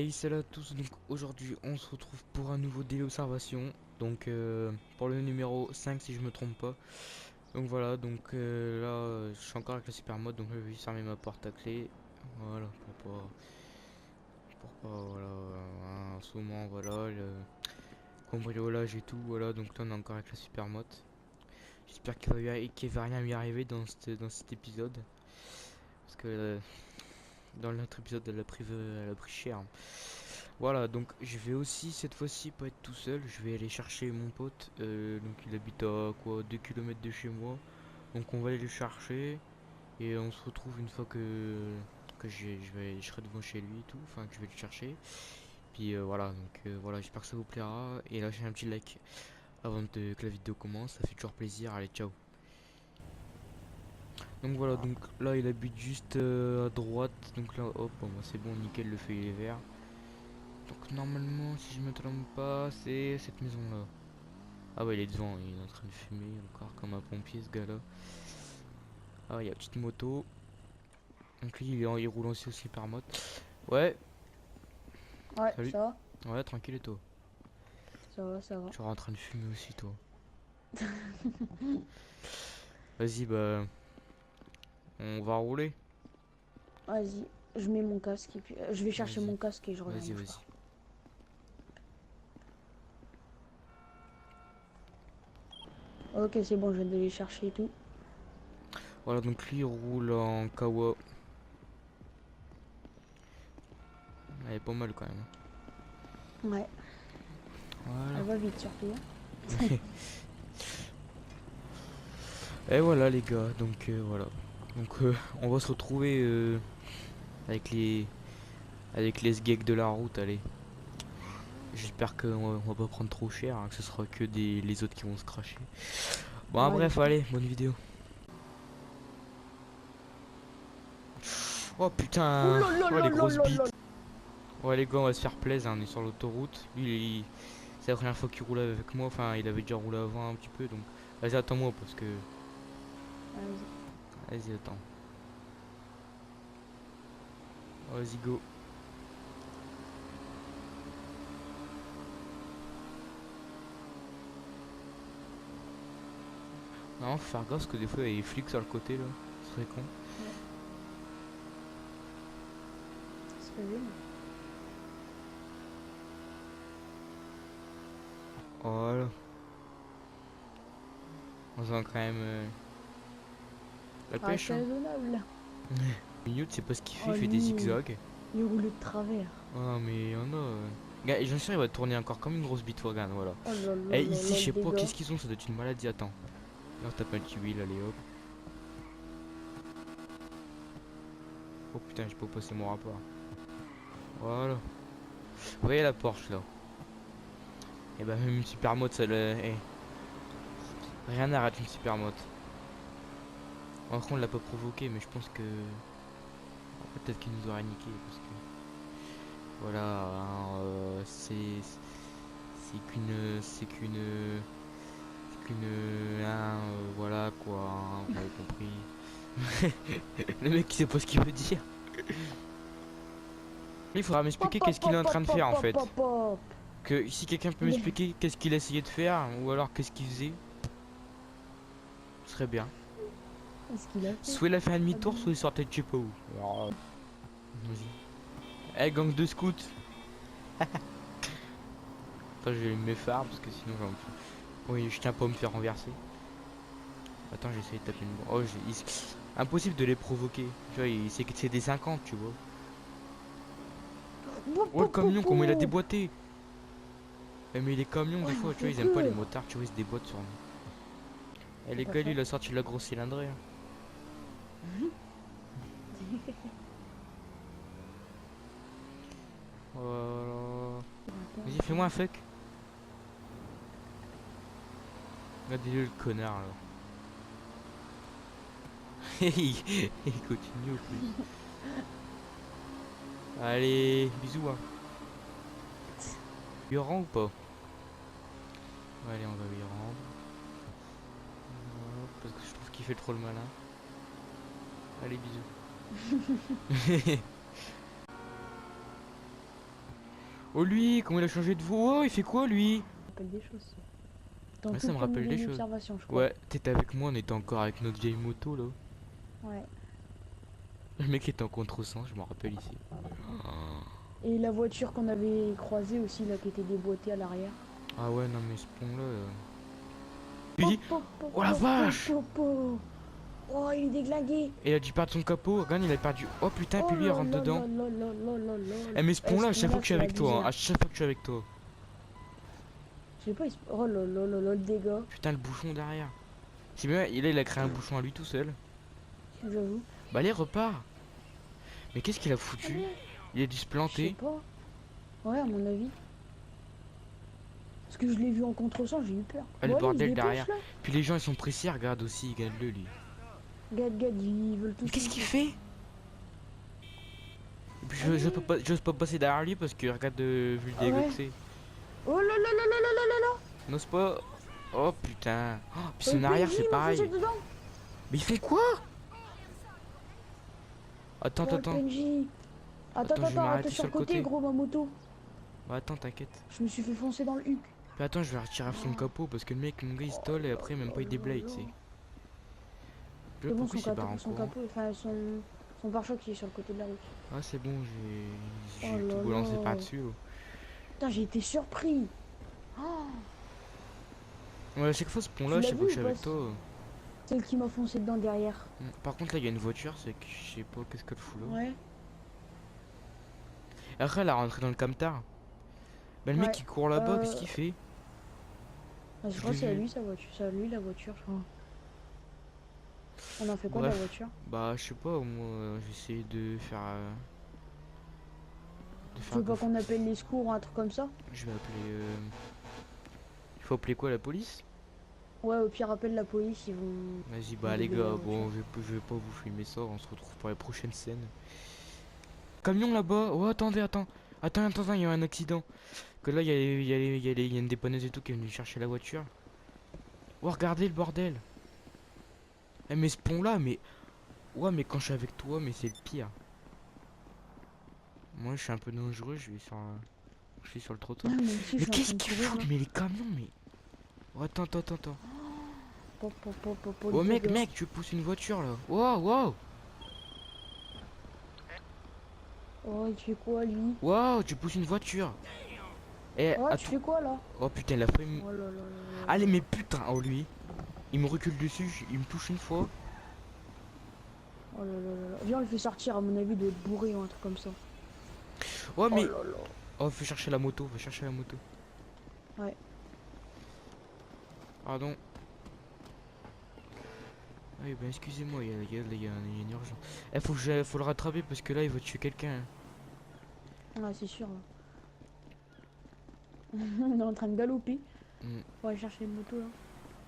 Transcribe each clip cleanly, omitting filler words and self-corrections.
Hey, salut à tous, donc aujourd'hui on se retrouve pour un nouveau délit observation, donc pour le numéro 5 si je me trompe pas. Donc voilà, donc là je suis encore avec la super mode, donc je vais juste fermer ma porte à clé, voilà, pour pas, voilà, en ce moment, voilà, le cambriolage et tout, voilà, donc là on est encore avec la super mode. J'espère qu'il va rien lui arriver dans cet épisode, parce que dans l'autre épisode elle a pris cher. Voilà, donc je vais aussi cette fois-ci pas être tout seul, je vais aller chercher mon pote, donc il habite à quoi 2 kilomètres de chez moi, donc on va aller le chercher et on se retrouve une fois je serai devant chez lui et tout, enfin que je vais le chercher, puis voilà, donc voilà, j'espère que ça vous plaira et lâchez un petit like avant que la vidéo commence, ça fait toujours plaisir, allez ciao. Donc voilà, donc là il habite juste à droite, donc là hop, bon, bah, c'est bon, nickel, le feu il est vert. Donc normalement, si je me trompe pas, c'est cette maison là. Ah ouais, il est devant, il est en train de fumer encore comme un pompier ce gars-là. Ah, il y a une petite moto. Donc lui, il roule aussi par mode. Ouais, Ouais, salut. ça va, Ouais, tranquille et toi. ça va, ça va. Tu es en train de fumer aussi toi. Vas-y, bah, on va rouler. Vas-y, je mets mon casque et puis je vais chercher Vas-y, mon casque et je reviens, vas-y, bouge vas-y. pas. Ok, c'est bon, je viens de les chercher et tout. Voilà, donc lui, il roule en Kawa. Elle est pas mal quand même. Ouais, Voilà. elle va vite surtout, hein. Et voilà les gars, donc voilà. Donc on va se retrouver avec les sgeeks de la route, allez. J'espère qu'on va pas prendre trop cher, hein, que ce sera que les autres qui vont se cracher. Bon, Ouais, bref, j'espère. allez, bonne vidéo. Oh Ouh putain, là là oh là les là grosses là là. bites. Ouais, les gars, on va se faire plaisir, on est sur l'autoroute. Lui, c'est la première fois qu'il roule avec moi, enfin, il avait déjà roulé avant un petit peu, donc vas-y, attends-moi parce que. Vas-y. Vas-y, attends. Vas-y, go. Non, faut faire gaffe parce que des fois, il y a des flics sur le côté là. Ce serait con. Ouais, ça serait bien. Voilà. On se voit quand même la Ah, pêche, c'est hein. raisonnable. Minute, c'est pas ce qu'il fait, Oh, il fait des lui, zigzags. il roule de travers. Ah, mais il y en a. Gars, j'en suis sûr, il va tourner encore comme une grosse bite, regarde, voilà. Oh là là Et là ici, là, je le sais pas dégât. qu'est-ce qu'ils ont, ça doit être une maladie. Attends. Là, on tape un petit wheel, allez hop. Oh putain, j'ai pas passé mon rapport. Voilà. Vous voyez la Porsche là. Et bah, même une super mode, ça le. Eh, rien n'arrête une super mode. Après, on l'a pas provoqué, mais je pense que. Peut-être qu'il nous aurait niqué parce que. Voilà, hein, c'est qu'une. C'est qu'une. C'est qu'une. Hein, voilà quoi, hein, vous m'avez compris. Le mec, il sait pas ce qu'il veut dire. Il faudra Pop, m'expliquer pop, qu'est-ce qu'il est pop, en train pop, de pop, faire en pop, fait. pop, pop. Que si quelqu'un peut Il est... m'expliquer qu'est-ce qu'il a essayé de faire ou alors qu'est-ce qu'il faisait, ce serait bien. Qu'est-ce qu'il a fait? Soit il a fait un Ah demi-tour, soit bon. il sortait de je sais pas où. Alors, vas-y. Eh, gang de scouts. Attends, je vais me phares parce que sinon j'en. Oui, je tiens pas à me faire renverser. Attends, j'ai essayé de taper une bombe. Oh, impossible de les provoquer. Tu vois, c'est des 50, tu vois. Pop, Oh, le pop, pop, camion, comment il a pop. déboîté. Eh, mais les camions, Oh, des il m'a fois, tu vois, fait ils aiment pas les peur. motards, tu vois, ils se déboîtent sur nous. Et C'est les pas gars, lui, faux. il a sorti de la grosse cylindrée, hein. Voilà. Vas-y, fais-moi un fuck. Regardez-le, le connard, là. Il continue au plus. Allez, bisous, hein. Lui rend ou pas? Allez, on va lui rendre. Hop, parce que je trouve qu'il fait trop le malin. Allez, bisous. Oh lui, comment il a changé de voix? Oh, il fait quoi lui? Ça me rappelle des choses, ça. Dans Ouais, ça tout me ton rappelle niveau des choses. d'observation, je crois. Ouais, t'étais avec moi, on était encore avec notre vieille moto là. Ouais. Le mec était en contresens, je m'en rappelle ici. Et la voiture qu'on avait croisée aussi, là, qui était déboîtée à l'arrière. Ah ouais, non mais ce pont là. Tu Pop, dis, pop, pop, oh la pop, pop, vache! pop, pop. Oh, il est déglingué. Il a dû perdre son capot, regarde, il a perdu. Oh putain, Oh puis lui il là rentre là dedans. là là là là là là. Eh mais ce Eh, pont ce là, à chaque fois pont-là, que je suis c'est avec toi, hein, abusé, à hein. chaque fois que je suis avec toi. Je sais pas, oh là là là là, le dégât. Putain, le bouchon derrière. C'est bien, il a créé un bouchon à lui tout seul. J'avoue. Bah allez, repart. Mais qu'est-ce qu'il a Ah foutu? bon? Il a dû se Je sais planter. pas. Ouais, à mon avis. Parce que je l'ai vu en contresens, j'ai eu peur. Ah, le Bon, allez, il se bordel dépêche derrière. là. Puis les gens ils sont pressés, regarde aussi, regarde-le lui. Gad, ils veulent tous. Mais qu'est-ce qu'il monter. fait? Et puis j'ose pas passer derrière lui parce que regarde vu le dégât Ouais. que c'est. Oh là là là là là là là là. N'ose pas. Oh putain. Oh, puis son Le arrière PNJ c'est m'a foncé pareil. dedans. Mais ils font quoi? Attends, Oh, le attends. PNJ. Attends, Attends, je vais attends, m'arrêter t'es sur sur le le côté, côté. gros, ma moto. Bah attends, t'inquiète. Je me suis fait foncer dans le huc. Puis attends, je vais retirer son capot parce que le mec, mon gars, il stole et après, même pas il déblaye, tu sais. Je sais C'est pas bon, pourquoi il s'est barré en son courant. capot, enfin son pare-choc qui est sur le côté de la route. Ah, c'est bon, Oh j'ai tout là balancé là. par-dessus. Putain, j'ai été surpris. Ah, Ouais, à chaque fois, ce tu pont-là, à l'as chaque fois vu que je suis ou pas? avec toi. Celle qui m'a foncé dedans derrière. Par contre, là, il y a une voiture, c'est que je sais pas qu'est-ce qu'elle fout là. Ouais. Et après, elle a rentré dans le camtar. Bah, le mec Ouais. qui court là-bas, qu'est-ce qu'il fait? Ah, je Je crois l'ai que c'est à vu. lui sa voiture. C'est à lui la voiture, je crois. On en fait quoi de la Bref, voiture? bah, je sais pas, moi, j'essaie de faire. De Tu faire veux pas gaffe. qu'on appelle les secours ou un truc comme ça? Je vais appeler. Il faut appeler quoi, la police? Ouais, au pire, appelle la police, ils vont. Vas-y, ils vont bah, les déblayer la gars, voiture. bon, je vais pas vous filmer ça, on se retrouve pour les prochaines scènes. Camion là-bas, oh, attendez, attends. Attends, il y a un accident. Que là, il y a une dépanneuse et tout qui est venue chercher la voiture. Oh, regardez le bordel. Eh, mais ce pont-là, mais. Ouais, mais quand je suis avec toi, mais c'est le pire. Moi, je suis un peu dangereux, je suis sur le Ah, trottoir. moi aussi, Mais je suis en qu'est-ce train de qu'ils courir foutent, là. mais les camions, mais. Oh, attends. Pop, pop, pop, pop, pop, Oh, le mec, dégât. tu pousses une voiture là. Wow. Oh, il fait quoi lui? Wow, tu pousses une voiture. Eh, Oh, tu attends. fais quoi là? Oh putain, il a fait. Oh là là là là Allez, là. mais putain, oh lui. Il me recule dessus, il me touche une fois. Oh là là là là. Viens, on le fait sortir, à mon avis, de être bourré ou un truc comme ça. Oh, Oh mais. là là. Oh, faut chercher la moto, Ouais. Pardon. Oui, ben excusez-moi, il y a une urgence. Eh, faut le rattraper parce que là, il va tuer quelqu'un, hein. Ah, c'est sûr. Là. On est en train de galoper. Mm. Faut aller chercher une moto là,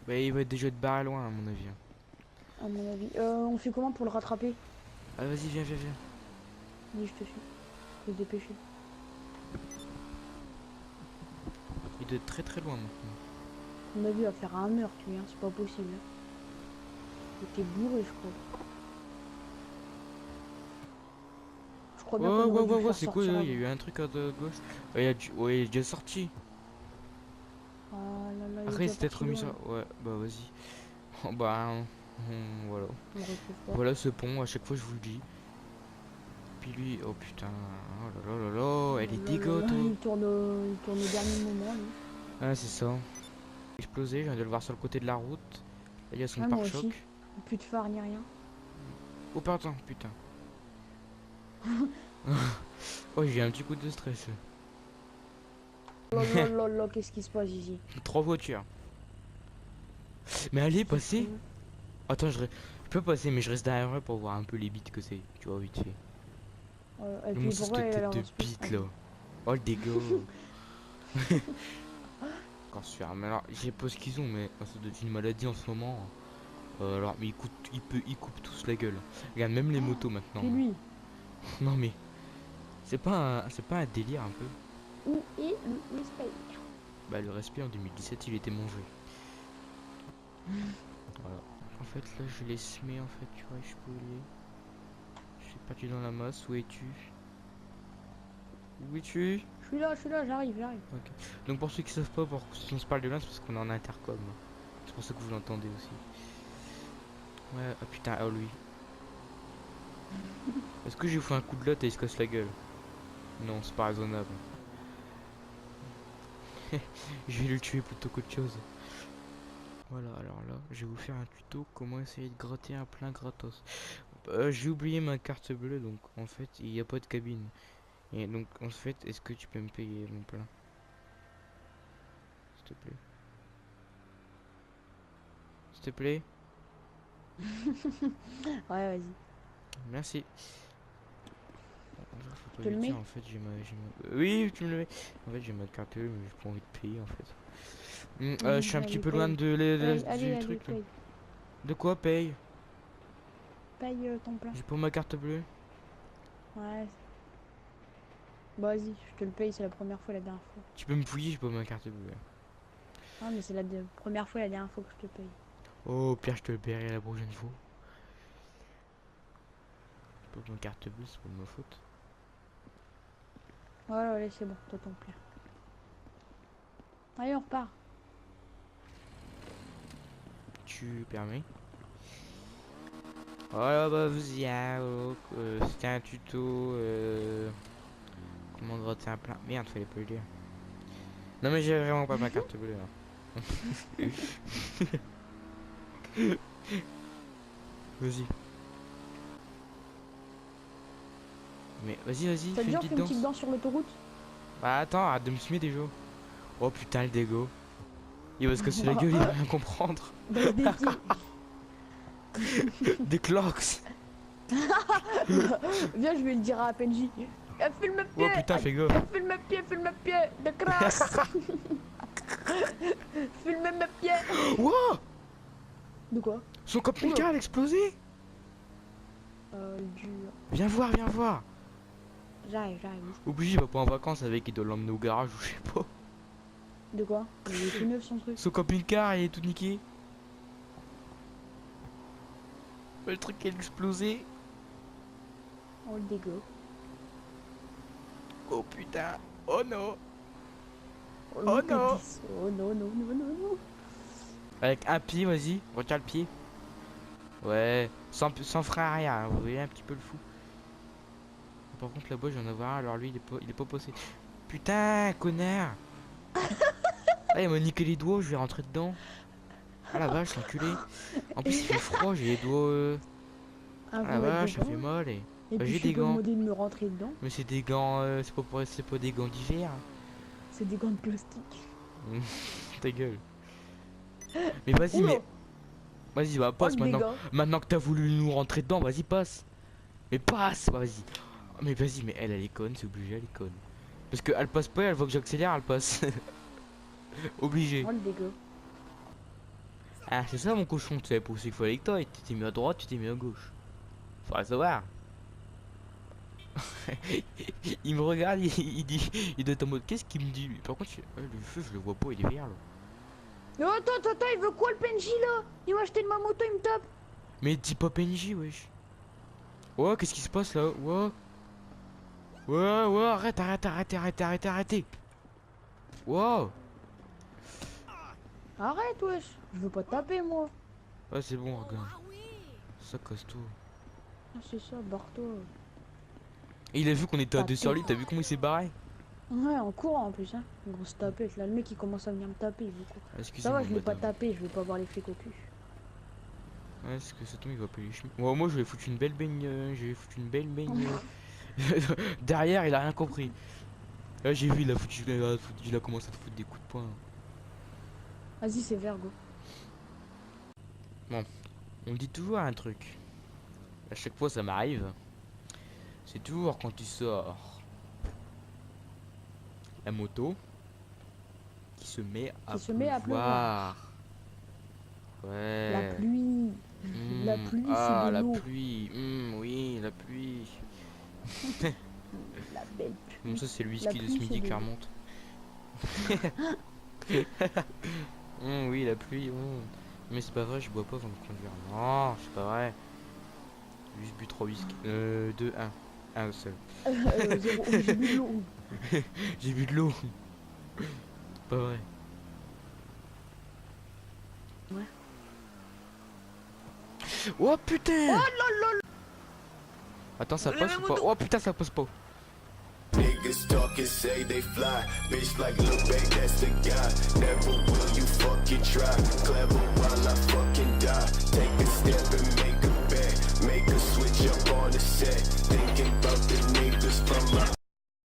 Bah, il va être déjà de barre loin, à mon avis, hein. à mon avis. On fait comment pour le rattraper? Ah, vas-y, viens. Dis, je te suis. Faut se dépêcher. Il doit être très très loin maintenant. À mon avis, il va faire un meurtre, lui, hein. C'est pas possible. Hein. Il était bourré, je crois. Je crois bien qu'on aurait dû le faire C'est quoi sortir là? Il y a avant. eu un truc à gauche. Ouais, il est déjà sorti. Ah là là, il est Après, il déjà s'est peut-être parti remis loin, ça. là. Ouais, bah vas-y. Oh, bah, voilà. On le retrouve pas. Voilà ce pont, à chaque fois je vous le dis. Puis lui, oh putain, oh là là là là, elle est Oh là là dégoûtante. là, il tourne au dernier moment, lui. Ah, c'est ça. Explosé, je viens de le voir sur le côté de la route. Là, il y a son Ouais, moi pare-choc. aussi. Plus de phare ni rien. Oh, pardon, putain. Oh, j'ai un petit coup de stress. Oh là là là, qu'est-ce qui se passe ici? 3 voitures. Mais allez, passez. Attends, je peux passer, mais je reste derrière eux pour voir un peu les bits que c'est. Tu vois, vite fait. Et Comment puis ça, pourquoi cette elle a tête l'air de dans ce bite pays? là? Oh, le dégueu. Encore sûr, mais alors, je sais pas ce qu'ils ont, mais ça doit être une maladie en ce moment. Alors, mais ils coupent tous la gueule. Regarde, même les motos maintenant. Puis lui, Non, mais c'est pas un délire un peu. où est le respect? Bah, le respect en 2017, il était mangé. Voilà. En fait, là, je l'ai semé, en fait, tu vois, je peux aller. Je suis perdu dans la masse, où es-tu? Où es-tu? Je je suis là, j'arrive. Ok. Donc pour ceux qui savent pas, si on se parle de loin, c'est parce qu'on est en intercom. C'est pour ça que vous l'entendez aussi. Ouais, ah putain, oh lui. Est-ce que j'ai fait un coup de latte et il se casse la gueule? Non, c'est pas raisonnable. Je vais le tuer plutôt qu'autre chose. Voilà, alors là, je vais vous faire un tuto comment essayer de gratter un plein gratos. J'ai oublié ma carte bleue, donc en fait, il n'y a pas de cabine. Et donc, en fait, est-ce que tu peux me payer mon plein? S'il te plaît. S'il te plaît. Ouais, vas-y. Merci. En vrai, faut pas Je te lui le dire, mets? en fait, Oui, tu me le mets. En fait, j'ai ma carte bleue, mais j'ai pas envie de payer, en fait. Je suis un petit Allez, peu loin paye. de Paye, du allez, truc, là. paye. De quoi paye? Paye ton plein. J'ai pas ma carte bleue. Ouais. Bah, vas-y, je te le paye, c'est la première fois, la dernière fois. Tu peux me fouiller, j'ai pas ma carte bleue. Ah, mais c'est la première fois, la dernière fois que je te paye. Oh, Pierre, je te le paierai la prochaine fois. Pas ma carte bleue, c'est pas de ma faute. Voilà, allez, c'est bon, t'as ton plein. Allez, on repart. Tu permets? Voilà, bah vas-y, hein, c'était un tuto. Comment gratter un plein. Merde, fallait pas le dire. Non, mais j'ai vraiment pas ma carte bleue. Hein. Vas-y. Mais vas-y, Ça te fais dit, une on petite fait une petite danse. danse sur l'autoroute? Bah attends, arrête de me fumer déjà. Oh putain, le dégo. Il va se casser la gueule, il va rien comprendre. Baisse des pieds. Des clocks. Viens, je vais le dire à PNJ. File mes pieds. Oh putain, fais gaffe. File mes pieds. De crasse. File mes pieds. Wow, De quoi? son camping-car a explosé. Dur. Viens voir, viens voir. J'arrive. Obligé, il va pas en vacances avec, il doit l'emmener au garage ou je sais pas. De quoi? Il est tout neuf son truc. Son camping-car il est tout niqué. Le truc a explosé. On le dégo. Oh putain. Oh non. Oh, Oh look at non. this. Oh non. Avec un pied, vas-y, retiens le pied. Ouais, sans frein arrière, hein, vous voyez un petit peu le fou. Par contre là-bas j'en ai un, alors lui il est pas possédé. Putain, connard. Ah, il m'a niqué les doigts, je vais rentrer dedans. Ah la vache, l'enculé. En plus il fait froid, j'ai les doigts. Ah, Ah la faut mettre vache, des ça fait gants. mal. Et Bah, puis j'ai je des suis pas gants. demandé de me rentrer dedans. Mais c'est des gants, c'est pas des gants d'hiver. C'est des gants de plastique. Ta gueule. Mais vas-y, Oula. mais. Vas-y, bah Oh, passe le maintenant. dégât. Maintenant que t'as voulu nous rentrer dedans, vas-y, passe. Mais passe, vas-y. Oh, mais vas-y, mais elle est conne, c'est obligé, elle est conne. Parce qu'elle passe pas, elle voit que j'accélère, elle passe. Obligé. Oh, le dégueu. Ah, c'est ça mon cochon, tu savais pas aussi qu'il fallait que toi. Tu t'es mis à droite, tu t'es mis à gauche. Faudrait savoir. Il me regarde, il dit. Il doit être en mode, qu'est-ce qu'il me dit lui? Par contre, le feu, je le vois pas, il est vert là. Oh, attends, il veut quoi le PNJ là? Il m'a acheté de ma moto, il me tape. Mais dis pas PNJ, wesh. Ouais, qu'est-ce qui se passe là? Ouais, arrêtez. Wow. Arrête, wesh. Je veux pas te taper, moi. Ouais, c'est bon, regarde. Ça casse tout. Ah, c'est ça, barre-toi. Et il a vu qu'on était à Pas deux sur tout. lui, t'as vu comment il s'est barré? Ouais, en courant en plus, hein. Une grosse tapette. Là, le mec il commence à venir me taper. Il veut quoi? Ah, Ça excusez-moi, va, je l'ai pas madame. tapé. Je vais pas avoir les flics au cul. Ouais, parce que ça tombe, il va payer les chemins. Ouais, moi, je vais foutre une belle baigne. Derrière, il a rien compris. Là, j'ai vu, il a commencé à te foutre des coups de poing. Vas-y, c'est vert, go. On me dit toujours un truc. À chaque fois, ça m'arrive. C'est toujours quand tu sors la moto qui se met à se met à pleuvoir. La Ouais. pluie. La pluie, Ah, c'est de la l'eau. pluie. Oui, la pluie. La belle Bon, pluie. ça, c'est le La whisky de pluie, ce midi c'est qui de- remonte. Oui, la pluie. Mais c'est pas vrai, je bois pas avant de conduire. Non, c'est pas vrai. J'ai juste bu 3 whisky. 2, 1. Un seul. Zéro. J'ai bu de l'eau. J'ai bu de l'eau. Pas vrai. Ouais. Oh putain. Oh Attends, ça passe ou pas? Oh putain, ça passe pas. Niggas talking, say they fly. Bitch like Lil Baby, that's the guy. Never will you fucking try.